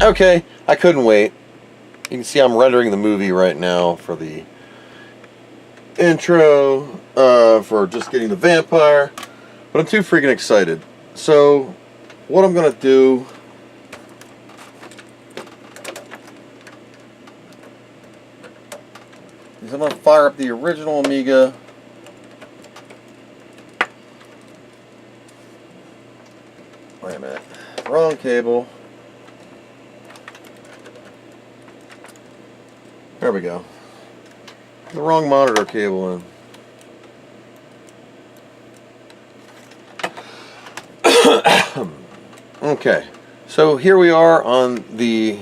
Okay, I couldn't wait. You can see I'm rendering the movie right now for the intro, for just getting the vampire, but I'm too freaking excited. So, what I'm going to do is I'm going to fire up the original Amiga. Wait a minute. Wrong cable. There we go. The wrong monitor cable in. Okay, so here we are on the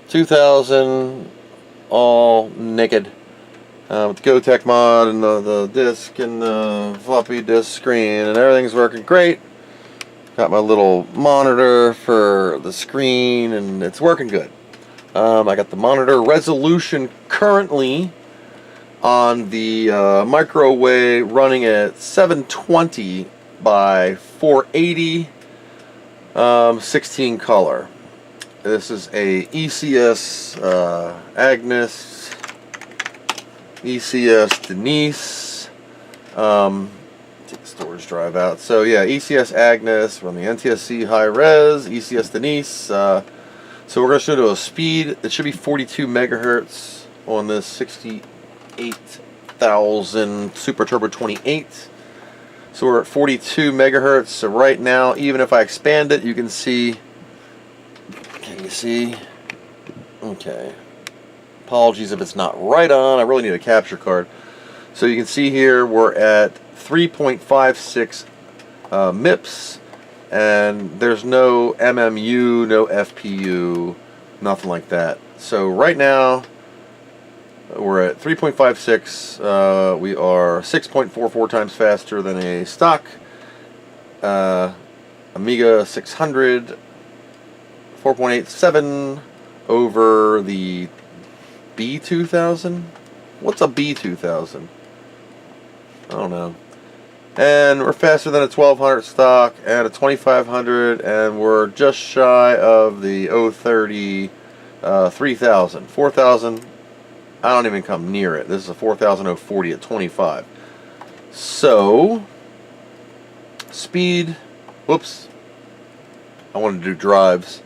2000 all naked with the GoTech mod and the disc and the floppy disk screen, and everything's working great. Got my little monitor for the screen and it's working good. I got the monitor resolution currently on the microwave running at 720 by 480, 16 color. This is a ECS Agnes, ECS.device. Take the storage drive out. So yeah, ECS Agnes run the NTSC high res, ECS.device. So we're going to show you a speed. It should be 42 megahertz on this 68,000 Super Turbo 28. So we're at 42 megahertz. So right now, even if I expand it, you can see. Can you see? Okay. Apologies if it's not right on. I really need a capture card. So you can see here we're at 3.56 MIPS. And there's no MMU, no FPU, nothing like that. So right now, we're at 3.56. We are 6.44 times faster than a stock Amiga 600, 4.87 over the B2000. What's a B2000? I don't know. And we're faster than a 1200 stock and a 2500, and we're just shy of the 030 3000. 4000, I don't even come near it. This is a 4000 040 at 25. So, speed, whoops, I wanted to do drives.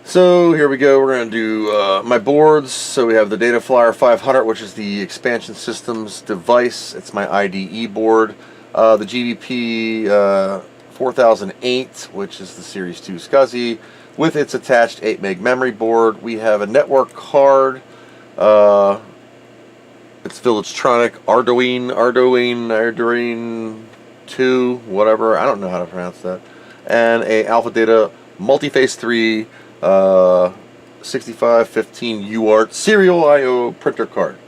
So here we go, we're going to do my boards. So we have the Data Flyer 500, which is the expansion systems device. It's my IDE board. The GBP 4008, which is the Series 2 SCSI, with its attached 8 meg memory board. We have a network card. It's Villagetronic Arduino 2, whatever. I don't know how to pronounce that. And a Alpha Data Multiphase 3 6515 UART serial I/O printer card.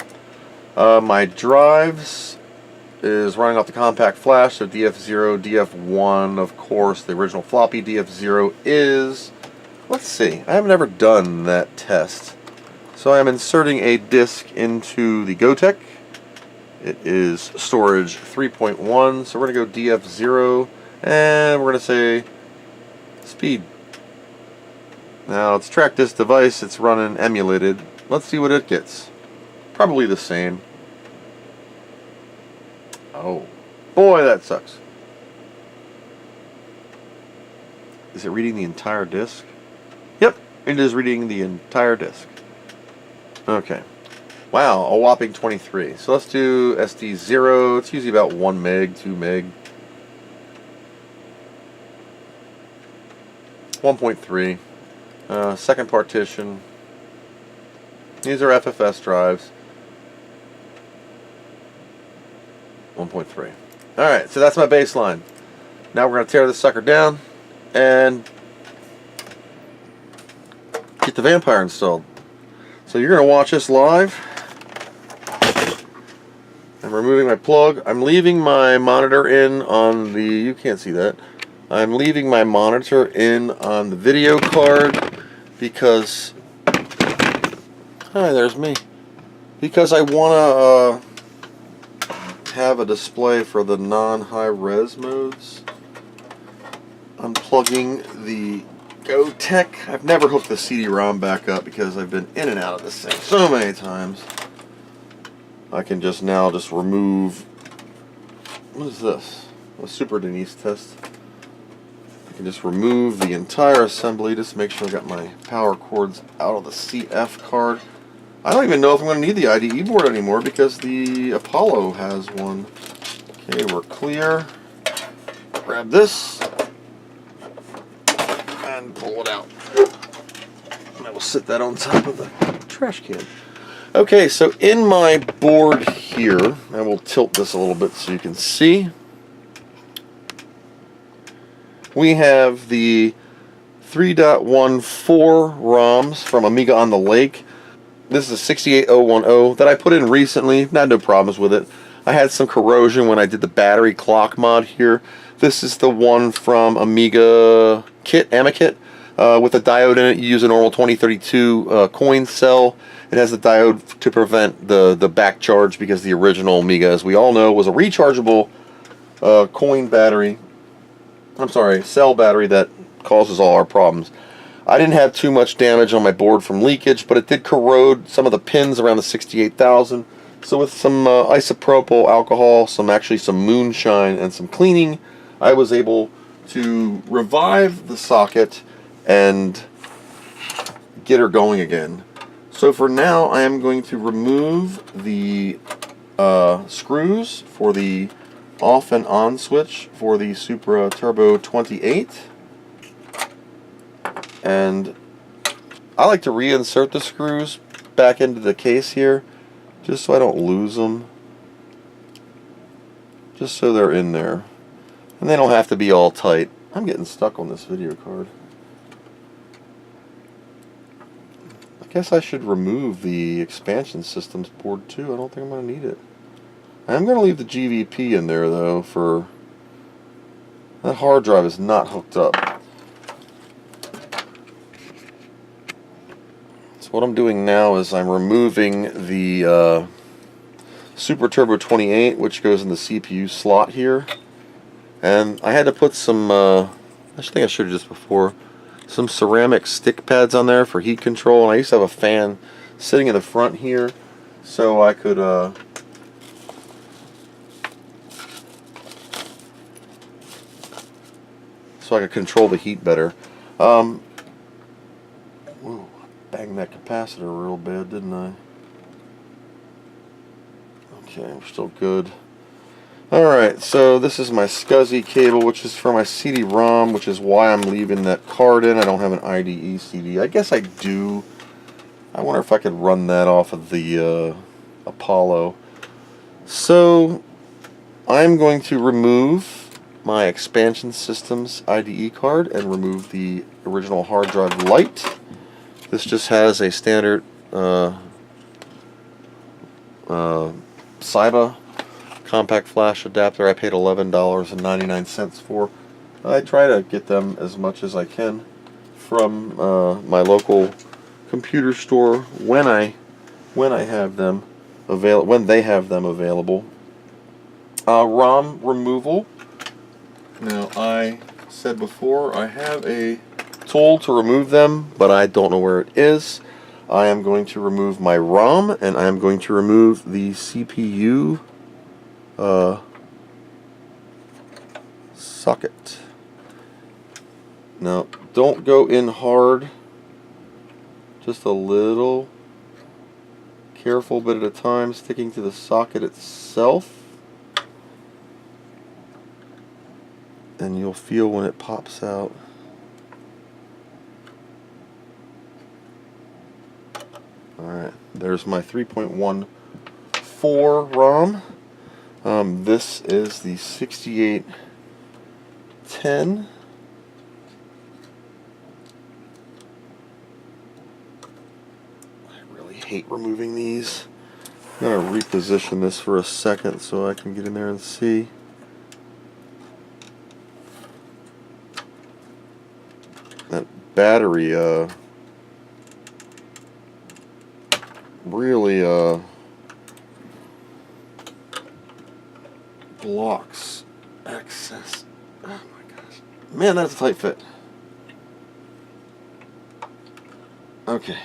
My drives is running off the compact flash, so DF0, DF1, of course. The original floppy DF0 is, let's see, I haven't ever done that test. So I'm inserting a disk into the GoTech. It is storage 3.1, so we're going to go DF0, and we're going to say speed. Now it's track this device, it's running emulated. Let's see what it gets. Probably the same. Oh, boy, that sucks. Is it reading the entire disk? Yep, it is reading the entire disk. Okay. Wow, a whopping 23. So let's do SD0. It's usually about 1 meg, 2 meg. 1.3. Second partition. These are FFS drives. 1.3. Alright, so that's my baseline. Now we're going to tear this sucker down and get the vampire installed. So you're going to watch this live. I'm removing my plug. I'm leaving my monitor in on the, you can't see that. I'm leaving my monitor in on the video card because, hi, there's me. Because I want to have a display for the non-high res modes. I'm plugging the go, tech. I've never hooked the CD-ROM back up because I've been in and out of this thing so many times. I can just now remove. What is this? A Super Denise test. I can just remove the entire assembly, just make sure I got my power cords out of the CF card. I don't even know if I'm going to need the IDE board anymore because the Apollo has one. Okay, we're clear. Grab this and pull it out. I will sit that on top of the trash can. Okay, so in my board here, I will tilt this a little bit so you can see. We have the 3.14 ROMs from Amiga on the Lake. This is a 68010 that I put in recently. Not no problems with it. I had some corrosion when I did the battery clock mod here. This is the one from Amiga kit, Amikit, with a diode in it. You use a normal 2032 coin cell. It has the diode to prevent the back charge because the original Amiga, as we all know, was a rechargeable coin battery. I'm sorry, cell battery that causes all our problems. I didn't have too much damage on my board from leakage, but it did corrode some of the pins around the 68,000. So with some isopropyl alcohol, some moonshine, and some cleaning, I was able to revive the socket and get her going again. So for now, I am going to remove the screws for the off and on switch for the Supra Turbo 28. And I like to reinsert the screws back into the case here, just so I don't lose them. Just so they're in there. And they don't have to be all tight. I'm getting stuck on this video card. I guess I should remove the expansion systems board too. I don't think I'm going to need it. I'm going to leave the GVP in there though, for that hard drive is not hooked up. So what I'm doing now is I'm removing the Super Turbo 28, which goes in the CPU slot here. And I had to put some, I think I showed you this before, some ceramic stick pads on there for heat control. And I used to have a fan sitting in the front here so I could control the heat better. Whoa, I banged that capacitor real bad, didn't I? Okay, we're still good. Alright, so this is my SCSI cable, which is for my CD-ROM, which is why I'm leaving that card in. I don't have an IDE CD. I guess I do. I wonder if I could run that off of the Apollo. So, I'm going to remove my expansion systems IDE card and remove the original hard drive light. This just has a standard SAGA compact flash adapter. I paid $11.99 for. I try to get them as much as I can from my local computer store when they have them available. ROM removal. Now, I said before I have a tool to remove them, but I don't know where it is. I am going to remove my ROM, and I am going to remove the CPU socket. Now, don't go in hard, just a little, careful bit at a time, sticking to the socket itself. And you'll feel when it pops out. Alright, there's my 3.14 ROM. This is the 6810. I really hate removing these. I'm going to reposition this for a second so I can get in there and see. That battery really blocks access. Oh my gosh. Man, that's a tight fit. Okay.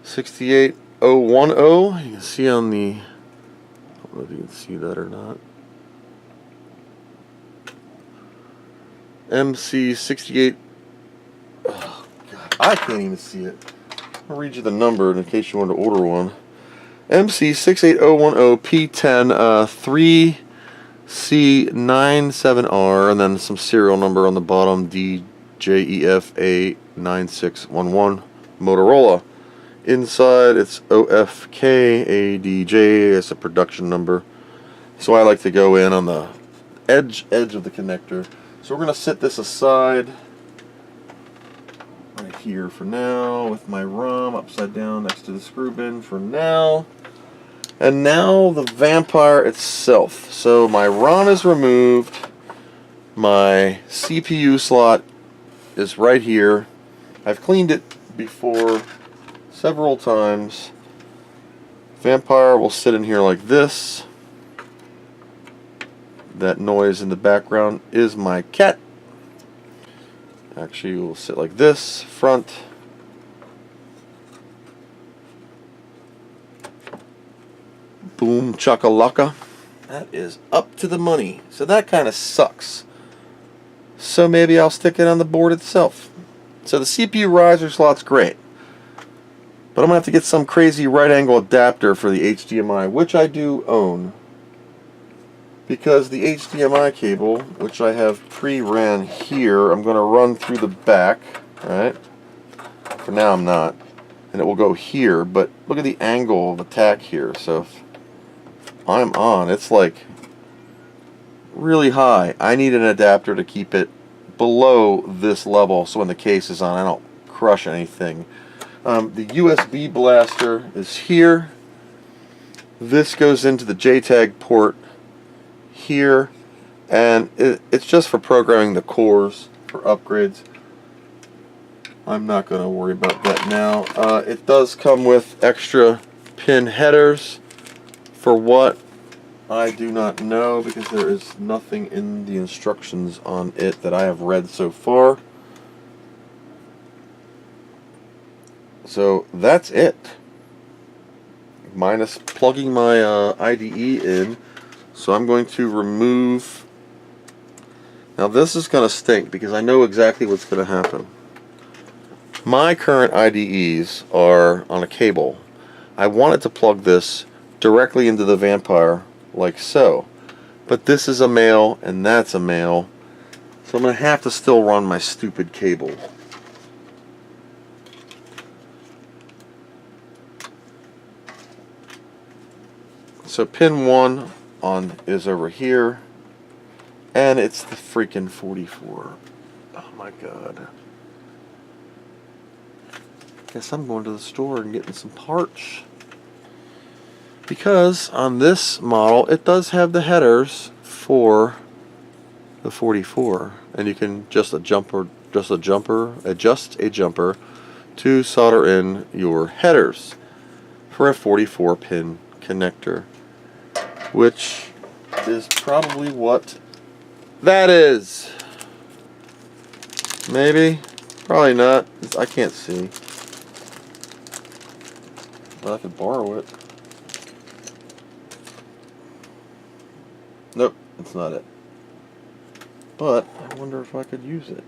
68010. You can see on the, I don't know if you can see that or not. MC68. Oh, God. I can't even see it. I'll read you the number in case you want to order one. MC68010P10 3C97R, and then some serial number on the bottom, DJEFA9611, Motorola. Inside it's OFKADJ, it's a production number. So I like to go in on the edge of the connector. So we're going to set this aside right here for now with my ROM upside down next to the screw bin for now. And now the Vampire itself. So my ROM is removed. My CPU slot is right here. I've cleaned it before several times. Vampire will sit in here like this. That noise in the background is my cat. Actually, it will sit like this, front. Boom chakalaka. That is up to the money. So that kind of sucks. So maybe I'll stick it on the board itself. So the CPU riser slot's great. But I'm going to have to get some crazy right angle adapter for the HDMI, which I do own. Because the HDMI cable, which I have pre-ran here, I'm going to run through the back. Right? For now I'm not. And it will go here, but look at the angle of attack here. So if I'm on, it's like really high. I need an adapter to keep it below this level so when the case is on I don't crush anything. The USB blaster is here. This goes into the JTAG port here, and it's just for programming the cores for upgrades. I'm not going to worry about that now. It does come with extra pin headers. For what? I do not know, because there is nothing in the instructions on it that I have read so far. So that's it. Minus plugging my IDE in. So I'm going to remove. Now this is going to stink because I know exactly what's going to happen. My current IDEs are on a cable. I wanted to plug this directly into the Vampire like so, but this is a male and that's a male, so I'm going to have to still run my stupid cable. So pin 1 on is over here, and it's the freaking 44. Oh my god. Guess I'm going to the store and getting some parts. Because on this model it does have the headers for the 44, and you can adjust a jumper to solder in your headers for a 44 pin connector, which is probably what that is. Maybe, probably not. I can't see, but I could borrow it. Nope, it's not it. But I wonder if I could use it.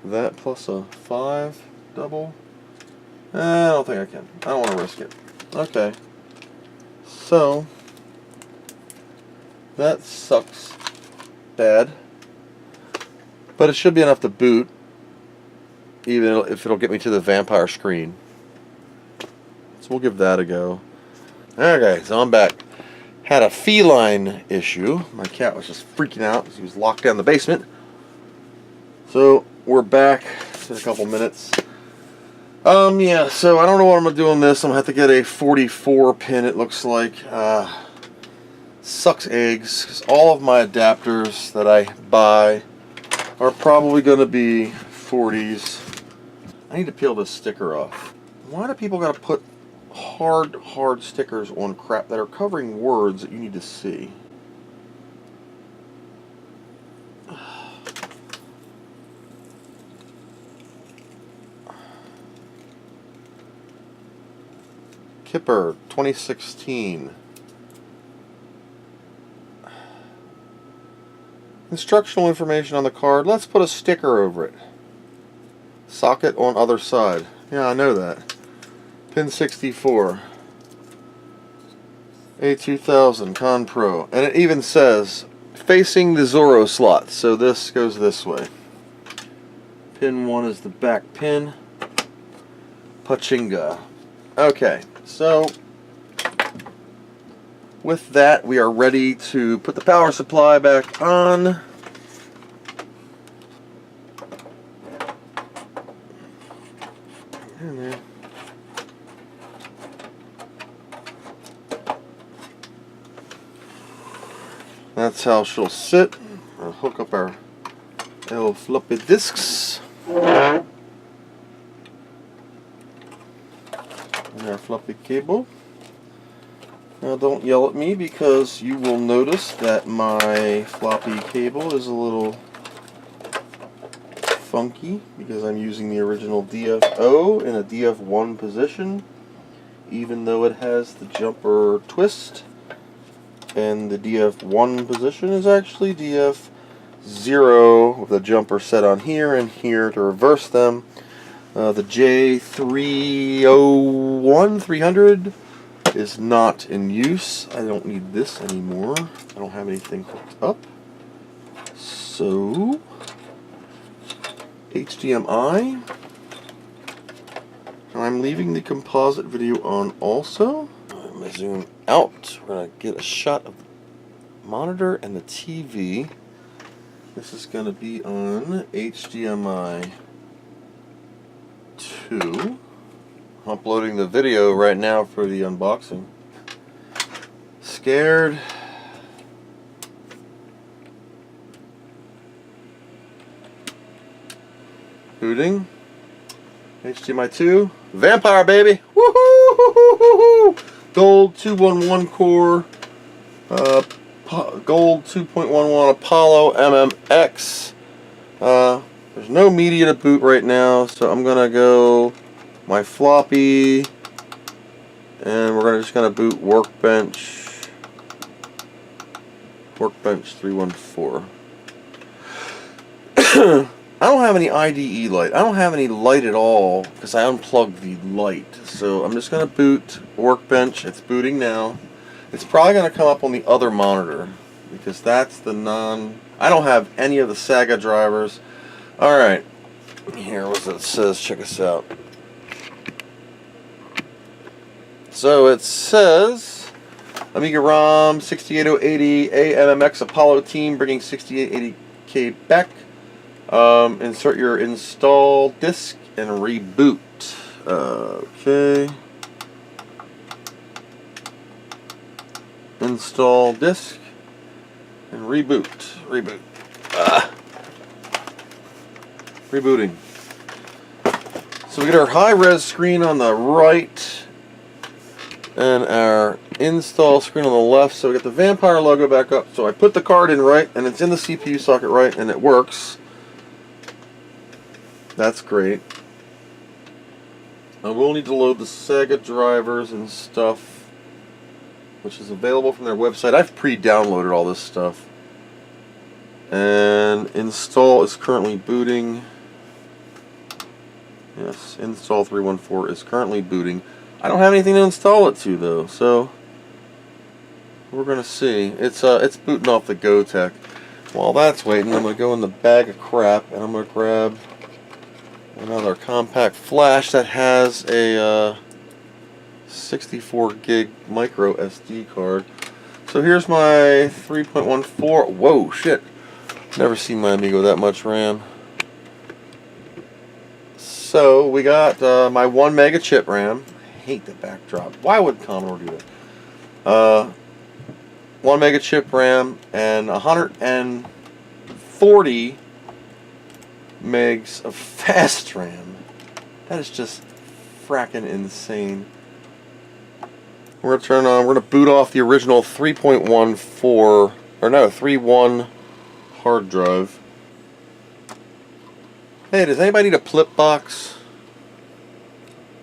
That plus a 5 double? I don't think I can. I don't want to risk it. Okay. So, that sucks bad. But it should be enough to boot, even if it'll get me to the Vampire screen. So we'll give that a go. Okay, so I'm back. Had a feline issue. My cat was just freaking out because he was locked down in the basement. So we're back in a couple minutes. Yeah, so I don't know what I'm going to do on this. I'm going to have to get a 44 pin, it looks like. Sucks eggs, because all of my adapters that I buy are probably going to be 40s. I need to peel this sticker off. Why do people got to put hard stickers on crap that are covering words that you need to see? Kipper 2016. Instructional information on the card. Let's put a sticker over it. Socket on other side. Yeah, I know that. Pin 64. A2000 Con Pro. And it even says facing the Zorro slot. So this goes this way. Pin 1 is the back pin. Pachinga. Okay, so with that, we are ready to put the power supply back on. That's how she'll sit. I'll hook up our little floppy disks. And our floppy cable. Now don't yell at me because you will notice that my floppy cable is a little funky because I'm using the original DFO in a DF1 position, even though it has the jumper twist, and the DF1 position is actually DF0 with the jumper set on here and here to reverse them. The J300 is not in use. I don't need this anymore. I don't have anything hooked up. So, HDMI. I'm leaving the composite video on also. I'm going to zoom out. We're going to get a shot of the monitor and the TV. This is going to be on HDMI 2. I'm uploading the video right now for the unboxing. Scared. Booting. HDMI 2. Vampire, baby! Woohoo! Gold 211 core. Gold 2.11 Apollo MMX. There's no media to boot right now, so I'm gonna go my floppy, and we're just gonna boot Workbench 314. I don't have any IDE light. I don't have any light at all because I unplugged the light. So I'm just gonna boot Workbench. It's booting now. It's probably gonna come up on the other monitor because that's the I don't have any of the SAGA drivers. Alright, here what it says, check us out. So it says Amiga ROM 68080 AMMX Apollo team bringing 6880K back. Insert your install disk and reboot. Okay. Install disk and reboot. Reboot. Rebooting. So we get our high-res screen on the right and our install screen on the left. So we get the Vampire logo back up. So I put the card in right, and it's in the CPU socket right, and it works. That's great. I will need to load the SAGA drivers and stuff, which is available from their website. I've pre-downloaded all this stuff. And install is currently booting. Yes, install 314 is currently booting. I don't have anything to install it to though, so we're gonna see. It's booting off the GoTech. While that's waiting, I'm gonna go in the bag of crap and I'm gonna grab another compact flash that has a 64 gig micro SD card. So here's my 3.14. Whoa, shit! Never seen my Amiga with that much RAM. So we got my 1 mega chip RAM. I hate the backdrop. Why would Commodore do that? 1 mega chip RAM and 140 megs of fast RAM. That is just fracking insane. We're gonna turn on. We're gonna boot off the original 3.14 or no 3.1 hard drive. Hey, does anybody need a flip box?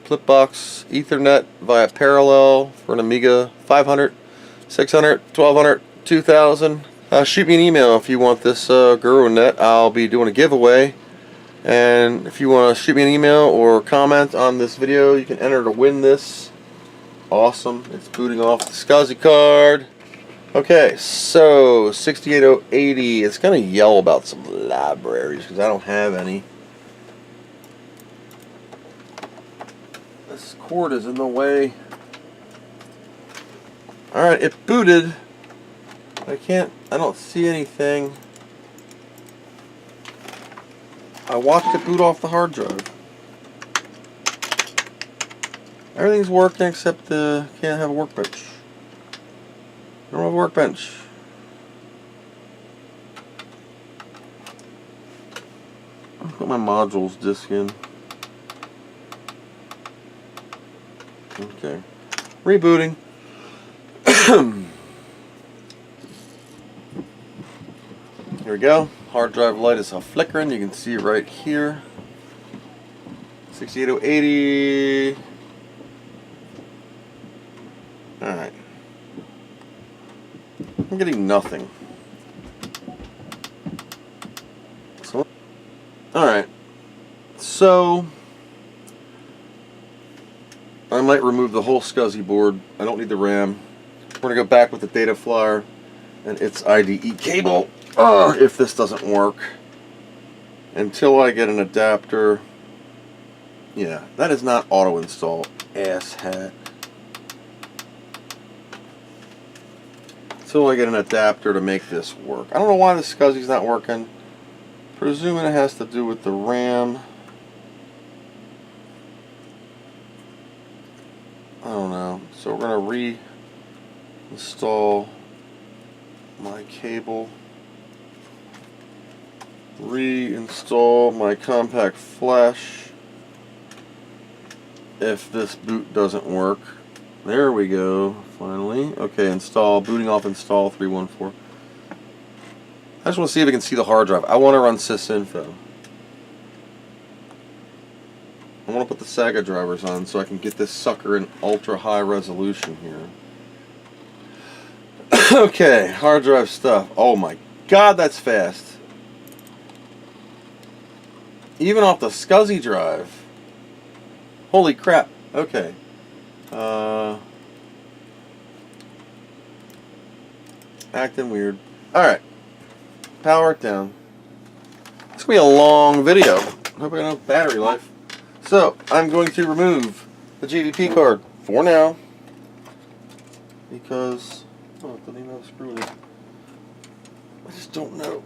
Flipbox Ethernet via parallel for an Amiga 500, 600, 1200, 2000. Shoot me an email if you want this GuruNet. I'll be doing a giveaway. And if you want to shoot me an email or comment on this video, you can enter to win this. Awesome. It's booting off the SCSI card. Okay, so 68080. It's going to yell about some libraries because I don't have any. This cord is in the way. Alright, it booted. I don't see anything. I watched it boot off the hard drive. Everything's working except can't have a workbench. Don't have a workbench. I'll put my modules disk in. Okay. Rebooting. Here we go. Hard drive light is flickering. You can see it right here. 68080. Alright. I'm getting nothing. Alright. So I might remove the whole SCSI board. I don't need the RAM. We're going to go back with the data flyer and its IDE cable. If this doesn't work. Until I get an adapter. Yeah, that is not auto install. Asshat. Until I get an adapter to make this work. I don't know why the SCSI's not working. Presuming it has to do with the RAM. I don't know. So we're going to reinstall my cable. Reinstall my compact flash if this boot doesn't work. There we go, finally. Okay, install, booting off install 314. I just want to see if I can see the hard drive. I want to run sysinfo. I want to put the SAGA drivers on so I can get this sucker in ultra high resolution here. Okay, hard drive stuff. Oh my god, that's fast. Even off the SCSI drive. Holy crap. Okay. Acting weird. Alright. Power it down. It's going to be a long video. Hope I got enough battery life. So, I'm going to remove the GVP card for now. Because... oh, it doesn't even have a screw in it. I just don't know.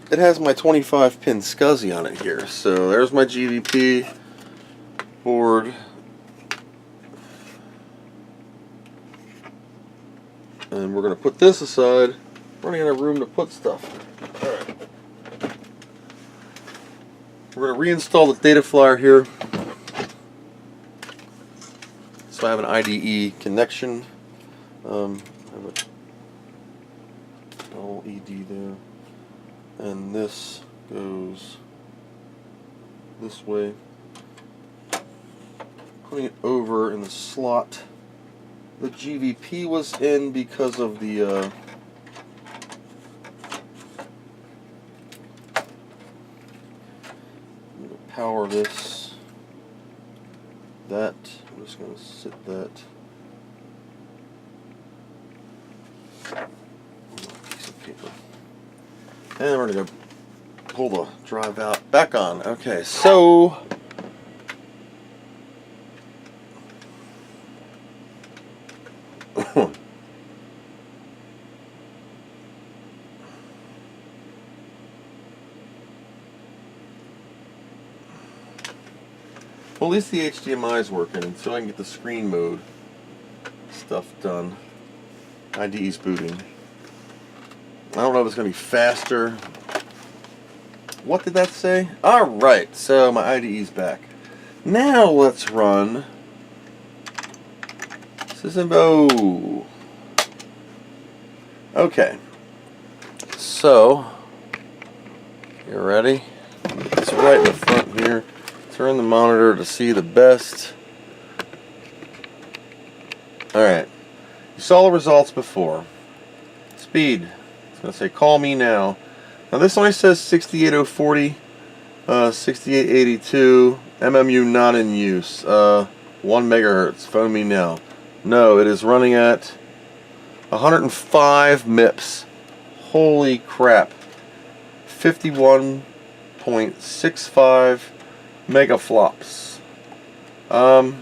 It has my 25-pin SCSI on it here. So there's my GVP board. And we're going to put this aside. We're running out of room to put stuff. Alright. We're going to reinstall the data flyer here. So I have an IDE connection. I have a all ED there. And this goes this way. Putting it over in the slot the GVP was in because of the I'm going to power this. I'm just going to sit that. Piece of paper. And we're going to pull the drive out back on. Okay, so well, at least the HDMI is working until I can get the screen mode stuff done. IDE's booting. I don't know if it's going to be faster. What did that say? Alright, so my IDE's back. Now let's run sysinfo. Okay. So, you ready? It's right in the front here. It's Turn the monitor to see the best. Alright. You saw the results before. Speed. It's going to say call me now. Now this only says 68040, 6882, MMU not in use, 1 megahertz, phone me now. No, it is running at 105 MIPS. Holy crap. 51.65 megaflops. iCache,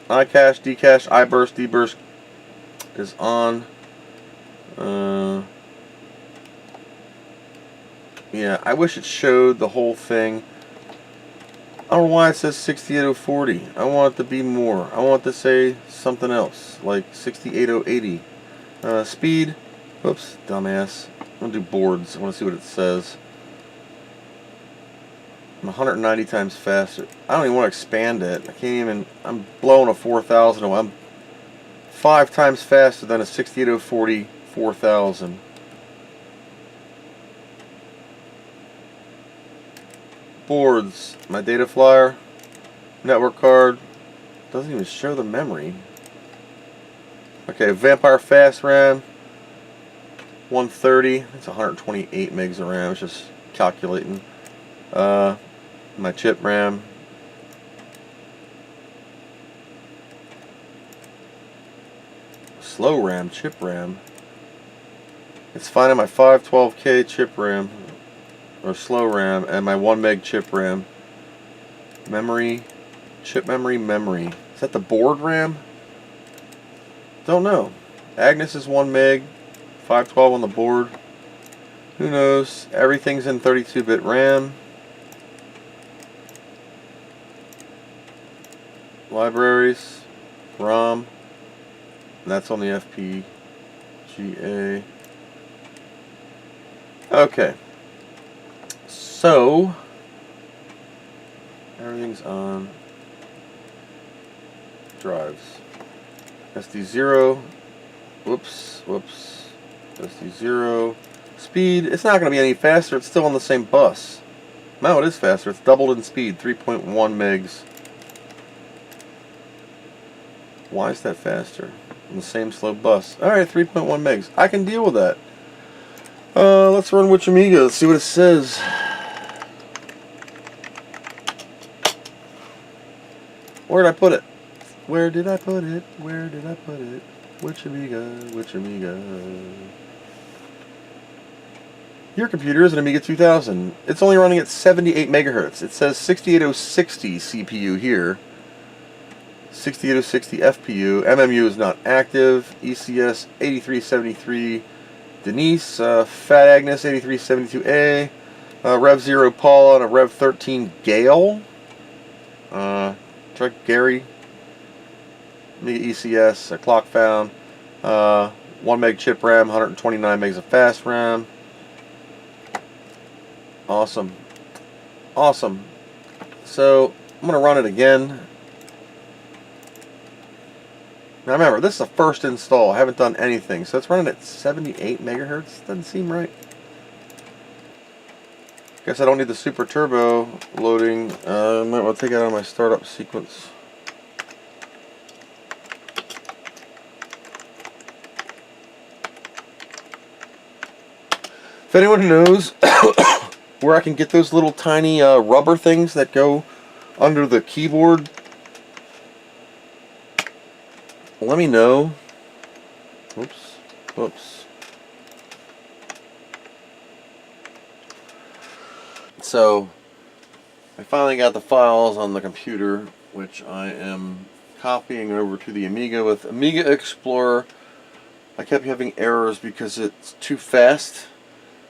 Dcache, iBurst, dburst is on. Yeah, I wish it showed the whole thing. I don't know why it says 68040. I want it to be more. I want it to say something else, like 68080. Speed. Oops, dumbass. I'm going to do boards. I want to see what it says. I'm 190 times faster. I don't even want to expand it. I can't even. I'm blowing a 4000. I'm 5 times faster than a 68040 4000. Boards. My data flyer. Network card. Doesn't even show the memory. Okay, Vampire Fast RAM. 130. It's 128 megs of RAM. It's just calculating. My chip RAM. Slow RAM, chip RAM. It's finding my 512K chip RAM, or slow RAM, and my 1 meg chip RAM. Memory, chip memory, memory. Is that the board RAM? Don't know. Agnes is 1 meg, 512 on the board. Who knows? Everything's in 32-bit RAM. Libraries, ROM. And that's on the FPGA. Okay. So, everything's on drives. SD0. Whoops. SD0. Speed. It's not going to be any faster. It's still on the same bus. No, it is faster. It's doubled in speed. 3.1 megs. Why is that faster? On the same slow bus. Alright, 3.1 megs. I can deal with that. Let's run Which Amiga. Let's see what it says. Where did I put it? Where did I put it? Where did I put it? Which Amiga? Which Amiga? Your computer is an Amiga 2000. It's only running at 78 megahertz. It says 68060 CPU here. 68060 FPU. MMU is not active. ECS 8373 Denise. Fat Agnes 8372A. Rev 0 Paula and a Rev 13 Gale. Try Gary. Amiga ECS. A clock found. 1 meg chip RAM. 129 megs of fast RAM. Awesome. Awesome. So I'm going to run it again. Now remember, this is a first install. I haven't done anything. So it's running at 78 megahertz. Doesn't seem right. Guess I don't need the super turbo loading. Might want to take it out of my startup sequence. If anyone knows where I can get those little tiny rubber things that go under the keyboard, let me know. Oops. Whoops. So, I finally got the files on the computer, which I am copying over to the Amiga with Amiga Explorer. I kept having errors because it's too fast,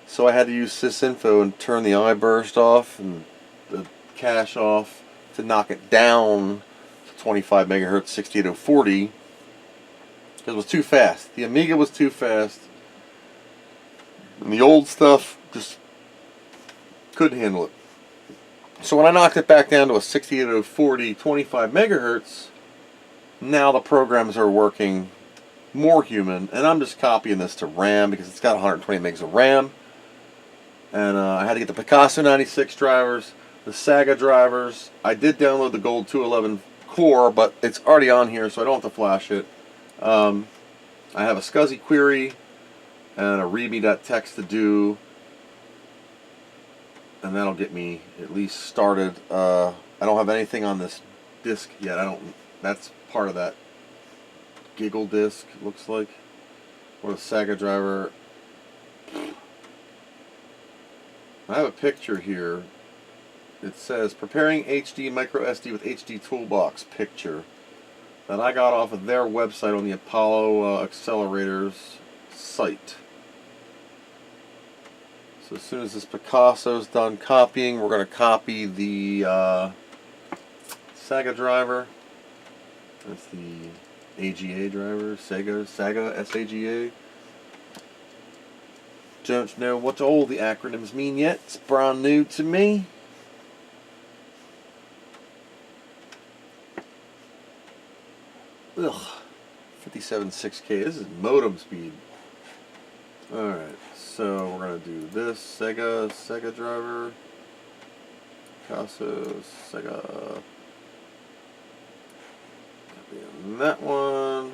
so I had to use sysinfo and turn the iBurst off and the cache off to knock it down to 25 megahertz 68040. Because it was too fast. The Amiga was too fast. And the old stuff just couldn't handle it. So when I knocked it back down to a 68040 25 megahertz, now the programs are working more human. And I'm just copying this to RAM because it's got 120 megs of RAM. And I had to get the Picasso 96 drivers, the SAGA drivers. I did download the Gold 211 core, but it's already on here, so I don't have to flash it. I have a SCSI query and a readme.txt to do, and that'll get me at least started. I don't have anything on this disk yet. That's part of that giggle disk, looks like, or the SAGA driver. I have a picture here. It says preparing HD micro SD with HD toolbox picture that I got off of their website on the Apollo Accelerators site. So as soon as this Picasso's done copying, we're going to copy the SAGA driver. That's the AGA driver, SAGA, SAGA. Don't know what all the acronyms mean yet. It's brand new to me. Ugh, 57.6K. This is modem speed. Alright, so we're going to do this. SAGA driver. Picasso, SAGA. Copy that one.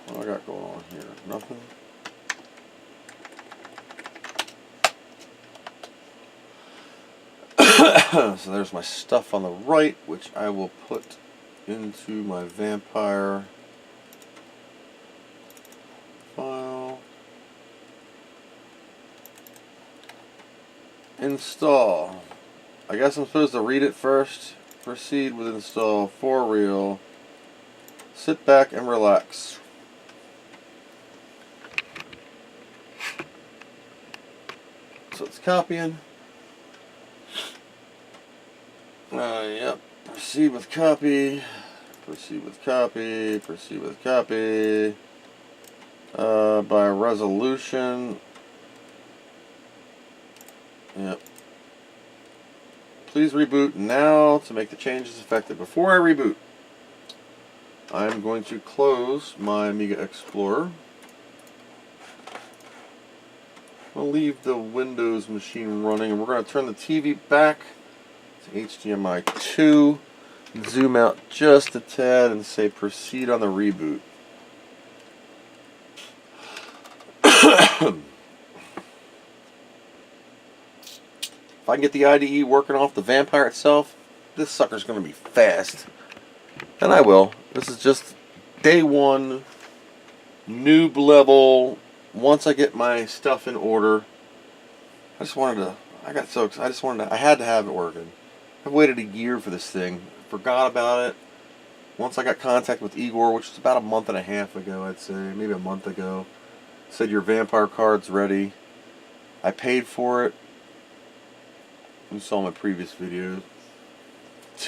What do I got going on here? Nothing. So there's my stuff on the right, which I will put into my Vampire file. Install. I guess I'm supposed to read it first. Proceed with install for real. Sit back and relax. So it's copying. Yep. Proceed with copy. Proceed with copy. Proceed with copy. By resolution. Yep. Please reboot now to make the changes effective. Before I reboot, I'm going to close my Amiga Explorer. I'll leave the Windows machine running, and we're going to turn the TV back to HDMI 2, zoom out just a tad, and say proceed on the reboot. If I can get the IDE working off the Vampire itself, this sucker's going to be fast. And I will. This is just day one, noob level. Once I get my stuff in order, I got so excited. I had to have it working. I've waited a year for this thing. Forgot about it. Once I got contact with Igor, which was about a month and a half ago, I'd say, maybe a month ago, said your Vampire card's ready. I paid for it. You saw my previous videos.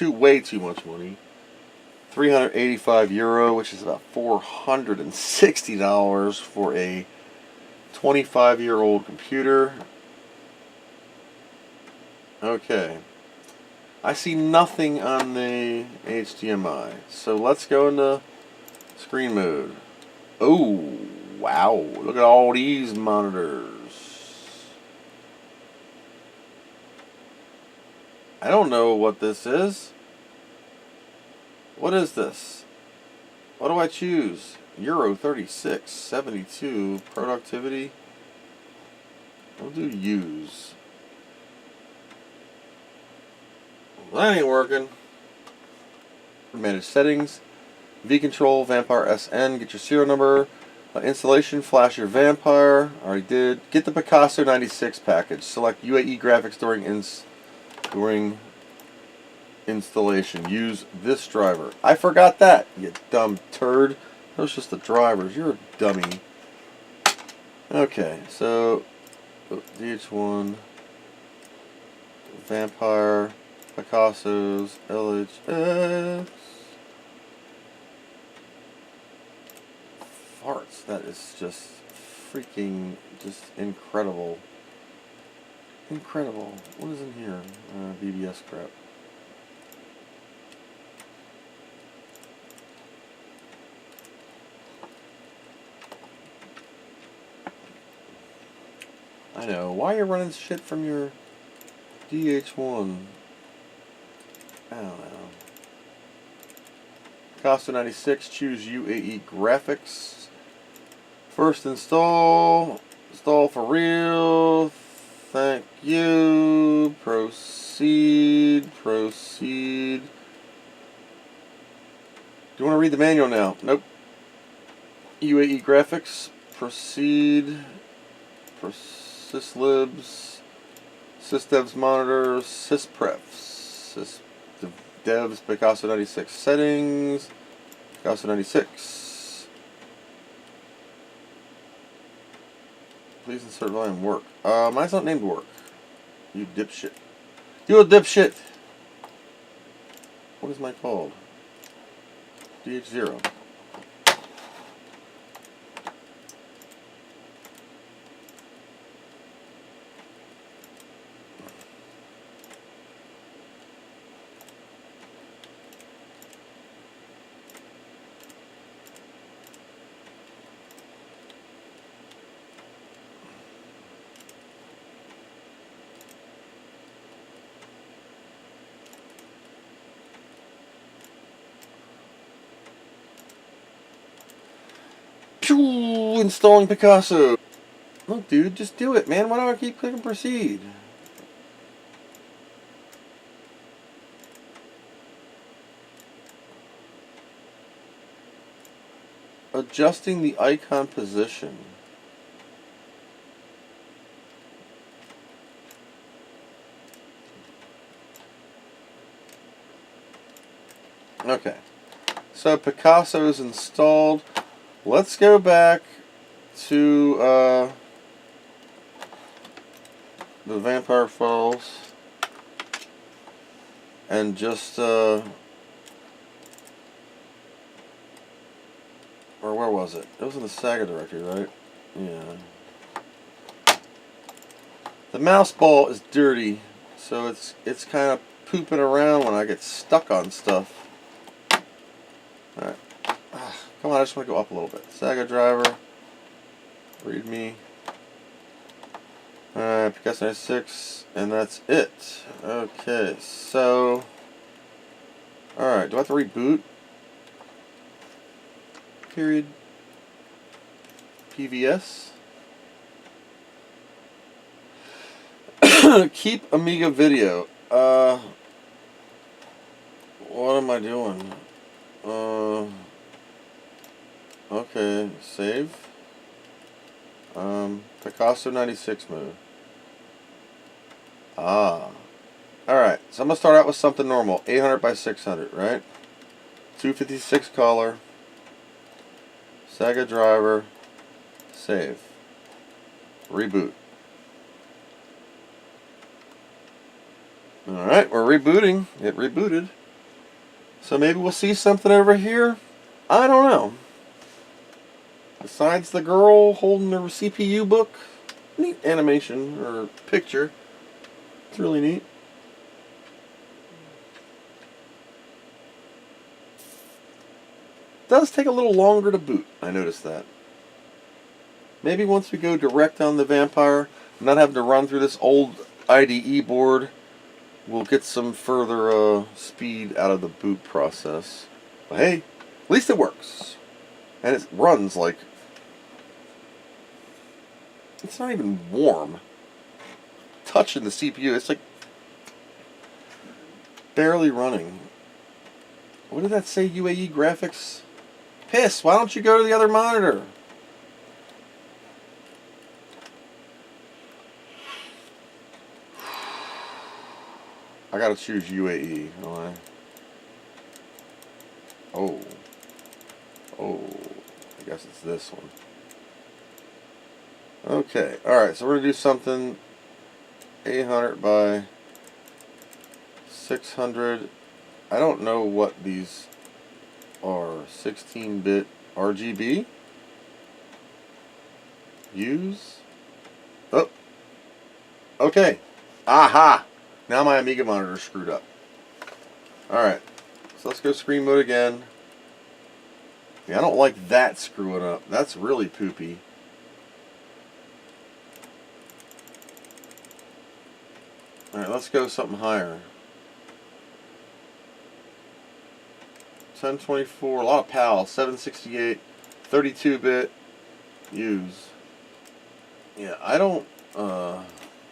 Way too much money. €385, which is about $460 for a 25-year-old computer. Okay. I see nothing on the HDMI. So let's go into screen mode. Oh, wow. Look at all these monitors. I don't know what this is. What is this? What do I choose? Euro 36, 72, productivity. I'll do use. Well, that ain't working. Manage settings. V-Control, Vampire SN, get your serial number. Installation, flash your Vampire. Already did. Get the Picasso 96 package. Select UAE graphics during installation. Use this driver. I forgot that, you dumb turd. That was just the drivers. You're a dummy. Okay, so DH1, Vampire, Picasso's, LHX. Farts. That is just freaking just incredible. Incredible. What is in here? BBS crap. I know. Why are you running shit from your DH1. I don't know. Picasso 96. Choose UAE graphics. First install. Install for real. Thank you. Proceed. Proceed. Do you want to read the manual now? Nope. UAE graphics. Proceed. Syslibs. Sysdevs monitors. Sysprefs. Sysdevs Picasso 96 settings. Picasso 96. Please insert volume work. Mine's not named work. You dipshit. You a dipshit. What is mine called? DH0. Installing Picasso. Look, dude, just do it, man. Why do I keep clicking proceed? Adjusting the icon position. Okay. So Picasso is installed. Let's go back to the Vampire files and just or where was it? It was in the SAGA directory, right? Yeah. The mouse ball is dirty, so it's kind of pooping around when I get stuck on stuff. All right. Come on, I just want to go up a little bit. SAGA driver, readme. Alright, Picasso 96, and that's it. Okay, so. Alright, do I have to reboot? Period. PVS. Keep Amiga video. What am I doing? Okay, save. Picasso 96 mode. Alright, so I'm going to start out with something normal. 800 by 600, right? 256 color. SAGA driver. Save. Reboot. Alright, we're rebooting. It rebooted. So maybe we'll see something over here. I don't know. Besides the girl holding her CPU book, neat animation or picture. It's really neat. It does take a little longer to boot. I noticed that. Maybe once we go direct on the Vampire, not having to run through this old IDE board, we'll get some further speed out of the boot process. But hey, at least it works. And it runs like... It's not even warm. Touching the CPU, it's like barely running. What did that say, UAE graphics? Piss, why don't you go to the other monitor? I gotta choose UAE, don't I? Oh, I guess it's this one. Okay, alright, so we're going to do something 800 by 600. I don't know what these are. 16-bit RGB? Use? Oh, okay. Aha! Now my Amiga monitor is screwed up. Alright, so let's go screen mode again. Yeah, I don't like that screwing up. That's really poopy. Alright, let's go something higher. 1024, a lot of PAL, 768, 32-bit, use. Yeah, I don't,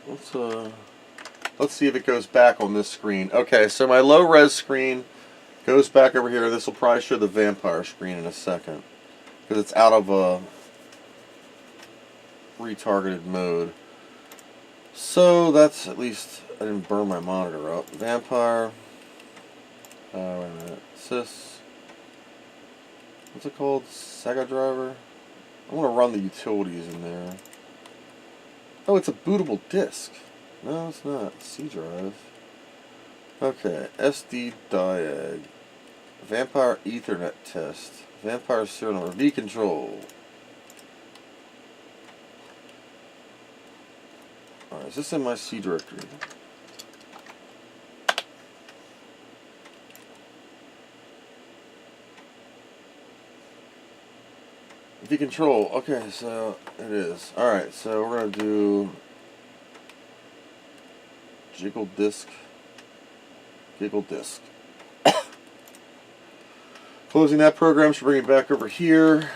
let's see if it goes back on this screen. Okay, so my low-res screen goes back over here. This will probably show the vampire screen in a second, because it's out of a retargeted mode. So that's, at least I didn't burn my monitor up. Vampire, wait a minute, sys, what's it called? SAGA driver? I want to run the utilities in there. Oh, it's a bootable disk. No, it's not. C drive. Okay, SD-diag. Vampire Ethernet test. Vampire serial number. V control. Alright, is this in my C directory? V control. Okay, so it is. Alright, so we're going to do jiggle disk. Giggle disk. Closing that program should bring it back over here.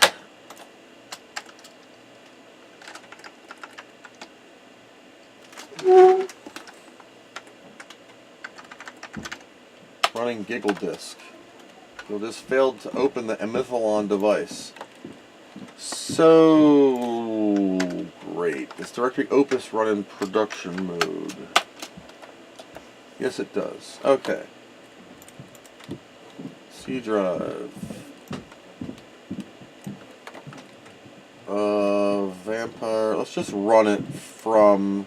Running Giggle Disk. So this failed to open the emithalon device. So great. Does directory opus run in production mode? Yes, it does. Okay. C drive. Vampire. Let's just run it from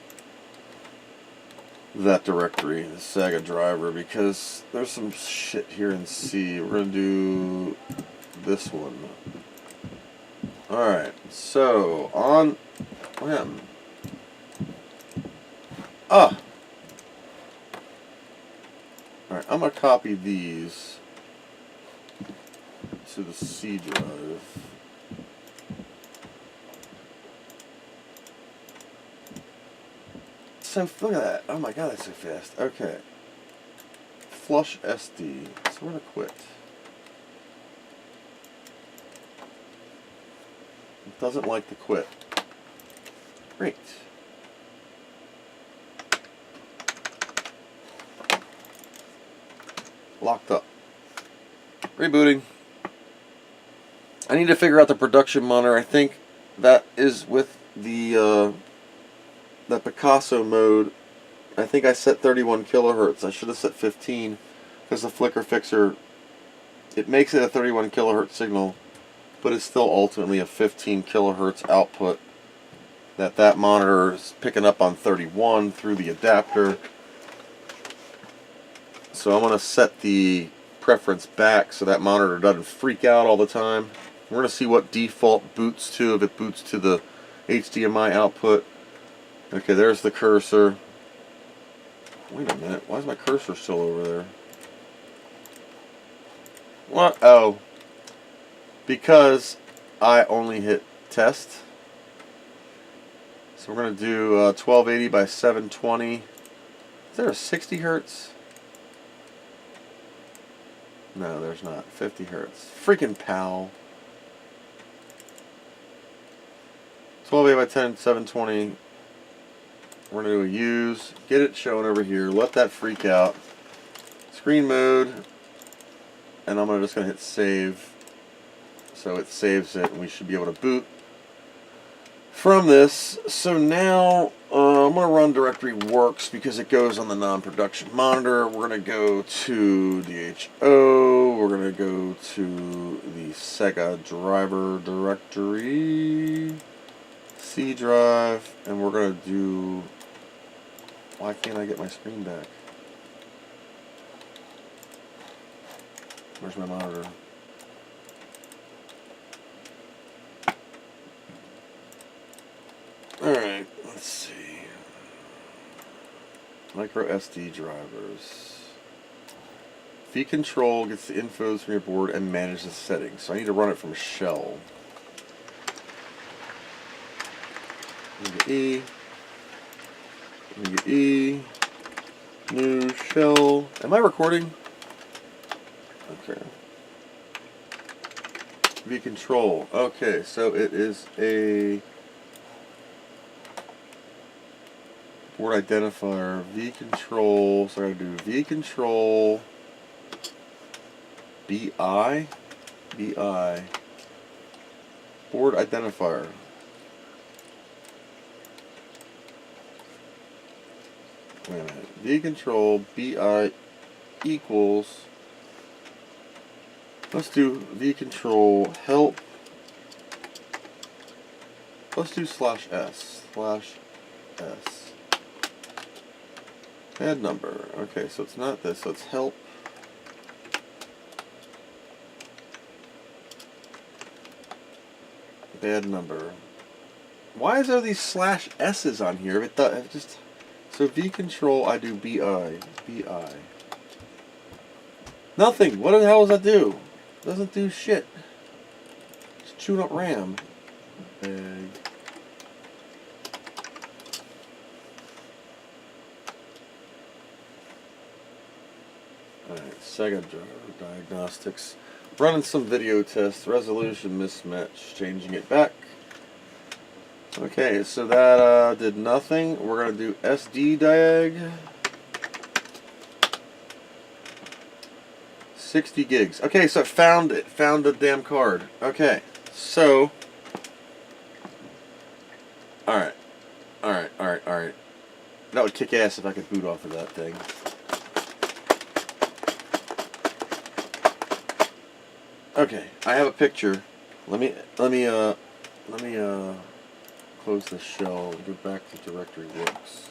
that directory, the SAGA driver, because there's some shit here in C. We're going to do this one. Alright, so on when? Alright, I'm going to copy these to the C drive. So look at that. Oh my god, that's so fast. Okay. Flush SD. So we're going to quit. It doesn't like to quit. Great. Locked up. Rebooting. I need to figure out the production monitor. I think that is with the Picasso mode. I think I set 31 kilohertz. I should have set 15 because the flicker fixer, it makes it a 31 kilohertz signal, but it's still ultimately a 15 kilohertz output that monitor is picking up on 31 through the adapter. So I'm going to set the preference back so that monitor doesn't freak out all the time. We're going to see what default boots to, if it boots to the HDMI output. Okay, there's the cursor. Wait a minute, why is my cursor still over there? What? Oh. Because I only hit test. So we're going to do 1280 by 720. Is there a 60 hertz? No, there's not. 50 hertz. Freaking PAL. 1280 by 10, 720. We're going to do a use. Get it showing over here. Let that freak out. Screen mode. And I'm just going to hit save. So it saves it and we should be able to boot from this. So now I'm going to run directory works because it goes on the non-production monitor. We're going to go to DHO. We're going to go to the SAGA driver directory, C drive, and we're going to do, why can't I get my screen back? Where's my monitor? Alright, let's see. Micro SD drivers. V control gets the infos from your board and manages the settings. So I need to run it from shell. Amiga E. Amiga E. New shell. Am I recording? Okay. vcontrol. Okay, so it is a board identifier. vcontrol. So I gotta do vcontrol bi board identifier. Wait a minute. vcontrol bi equals. Let's do vcontrol help. Let's do /s. Add number. Okay, so it's not this, so it's help. Add number. Why is there these /s's on here? It just so vcontrol. I do bi. Nothing. What the hell does that do? Doesn't do shit. It's chewing up RAM. Big. Alright, SAGA driver diagnostics. Running some video tests. Resolution mismatch. Changing it back. Okay, so that did nothing. We're going to do SD-diag. 60 gigs. Okay, so it found it. Found the damn card. Okay, so. Alright. That would kick ass if I could boot off of that thing. Okay, I have a picture. Let me close this shell and go back to directory works.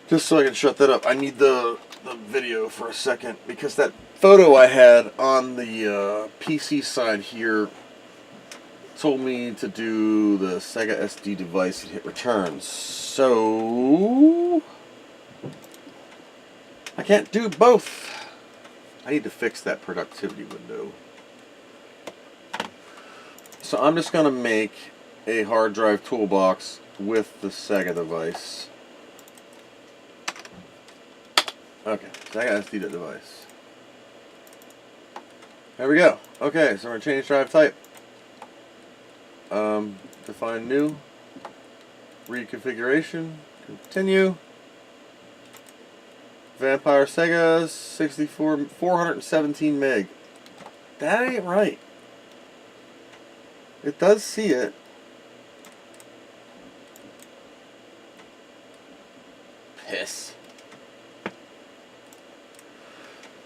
Just so I can shut that up. I need the video for a second because that photo I had on the PC side here told me to do the SAGA.device and hit return. So I can't do both. I need to fix that productivity window. So I'm just going to make a hard drive toolbox with the SAGA.device. Okay, SAGA.device. There we go. Okay, so we're going to change drive type. Define new. Reconfiguration. Continue. Vampire SAGA 417 meg. That ain't right. It does see it. Piss.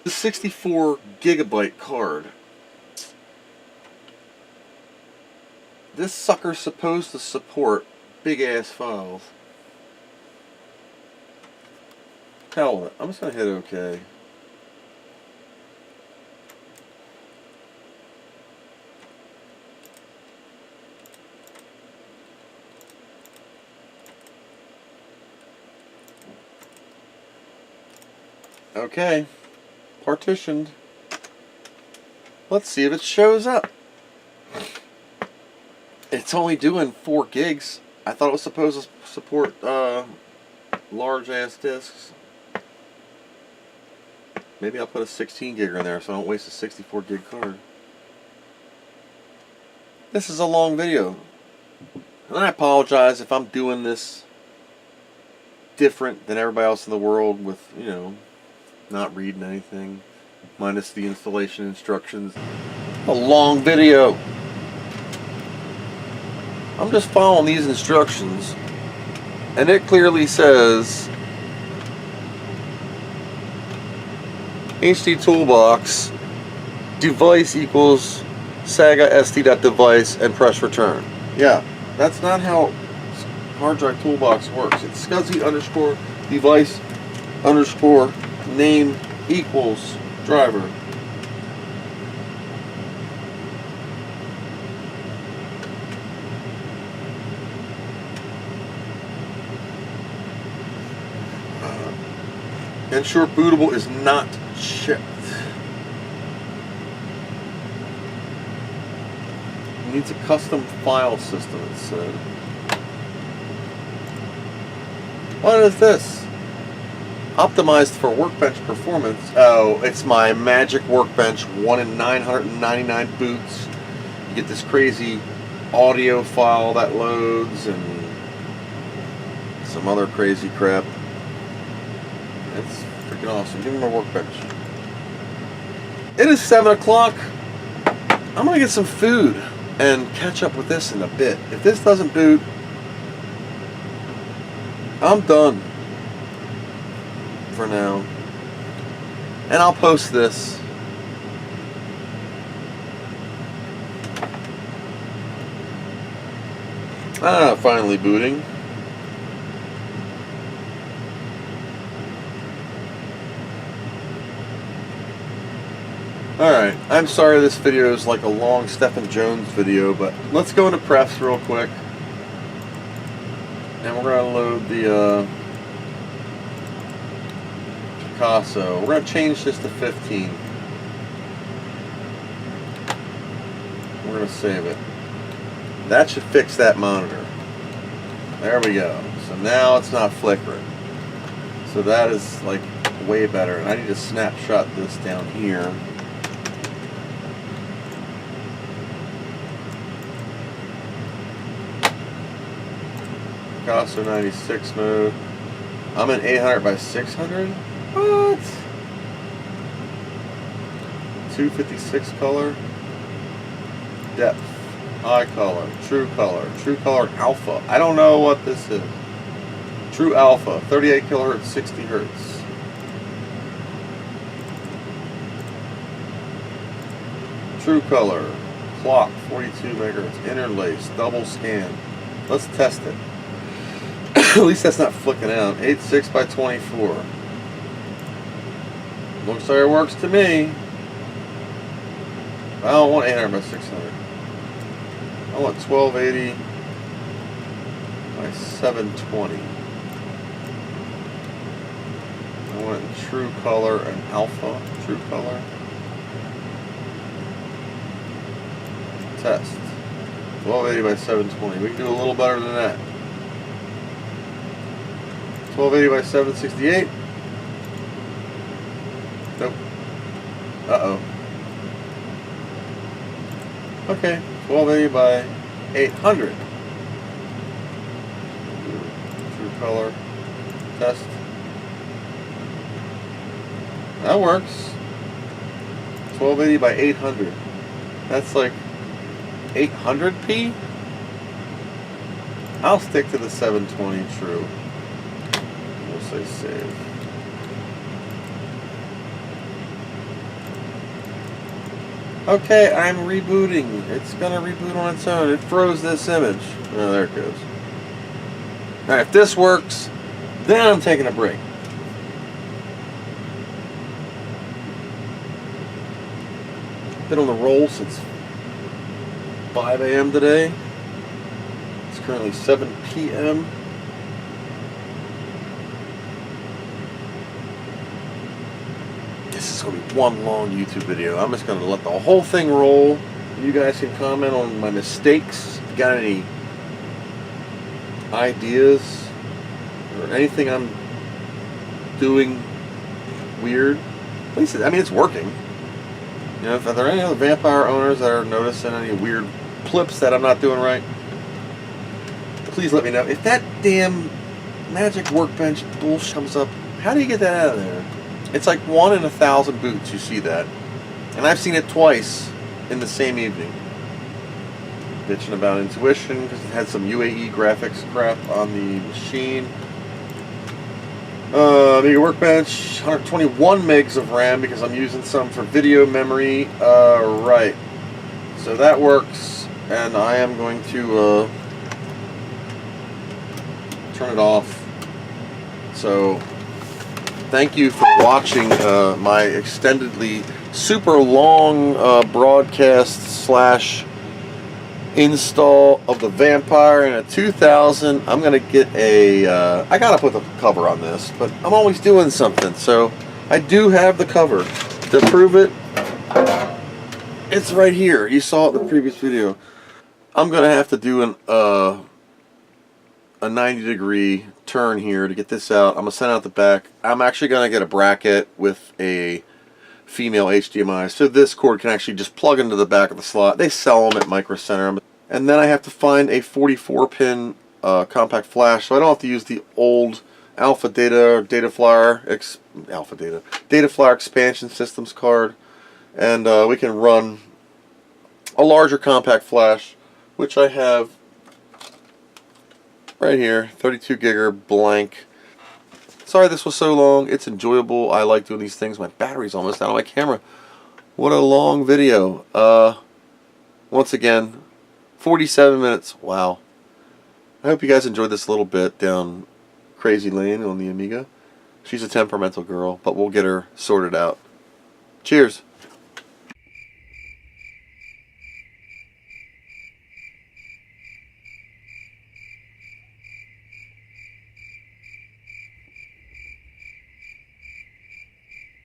The 64 gigabyte card. This sucker's supposed to support big ass files. Hell with it. I'm just gonna hit OK. Okay. Partitioned. Let's see if it shows up. It's only doing 4 gigs. I thought it was supposed to support large ass disks. Maybe I'll put a 16 gigger in there so I don't waste a 64 gig card. This is a long video. And I apologize if I'm doing this different than everybody else in the world with, you know, not reading anything, minus the installation instructions. A long video. I'm just following these instructions, and it clearly says HD toolbox device equals SAGA.device and press return. Yeah, that's not how hard drive toolbox works. It's scsi.device name equals driver. Ensure bootable is not checked. It needs a custom file system, it said. What is this? optimized for workbench performance. Oh, it's my magic workbench, 1 in 999 boots. You get this crazy audio file that loads and some other crazy crap. It's freaking awesome. Give me my workbench. It is 7 o'clock. I'm gonna get some food and catch up with this in a bit. If this doesn't boot, I'm done for now. And I'll post this. Finally booting. Alright, I'm sorry this video is like a long Stephen Jones video, but let's go into prefs real quick. And we're going to load the Picasso. We're going to change this to 15. We're going to save it. That should fix that monitor. There we go. So now it's not flickering. So that is like way better. And I need to snapshot this down here. Picasso 96 mode. I'm in 800 by 600. What? 256 color. Depth. High color. True color. True color alpha. I don't know what this is. True alpha. 38 kilohertz, 60 hertz. True color. Clock. 42 megahertz. Interlace. Double scan. Let's test it. At least that's not flicking out. 86 by 24. Looks like it works to me. I don't want 800 by 600. I want 1280 by 720. I want it in true color and alpha. True color. Test. 1280 by 720. We can do a little better than that. 1280 by 768. Nope. Uh-oh. Okay. 1280 by 800. True color. Test. That works. 1280 by 800. That's like 800p? I'll stick to the 720 true. We'll say save. Okay, I'm rebooting. It's gonna reboot on its own. It froze this image. Oh, there it goes. Alright, if this works, then I'm taking a break. Been on the roll since 5 a.m. today. It's currently 7 p.m. This is going to be one long YouTube video. I'm just going to let the whole thing roll. You guys can comment on my mistakes. If you got any ideas or anything I'm doing weird, please. I mean, it's working. You know, if there are any other vampire owners that are noticing any weird flips that I'm not doing right, please let me know. If that damn magic workbench bullshit comes up, how do you get that out of there? It's like 1 in 1,000 boots you see that. And I've seen it twice in the same evening. Bitching about intuition because it had some UAE graphics crap on the machine. Amiga workbench, 121 megs of RAM because I'm using some for video memory. Right. So that works, and I am going to turn it off. So thank you for watching my extendedly super long broadcast slash install of the Vampire in a 2000. I'm gonna get a I gotta put the cover on this, but I'm always doing something, so I do have the cover to prove it. It's right here. You saw it in the previous video. I'm gonna have to do an a 90-degree turn here to get this out. I'm going to send out the back. I'm actually going to get a bracket with a female HDMI, so this cord can actually just plug into the back of the slot. They sell them at Micro Center. And then I have to find a 44-pin compact flash, so I don't have to use the old Alpha Data or Data Flyer Expansion Systems card, and we can run a larger compact flash, which I have right here, 32 gigger blank. Sorry this was so long. It's enjoyable. I like doing these things. My battery's almost out of my camera. What a long video. Once again, 47 minutes. Wow. I hope you guys enjoyed this little bit down crazy lane on the Amiga. She's a temperamental girl, but we'll get her sorted out. Cheers.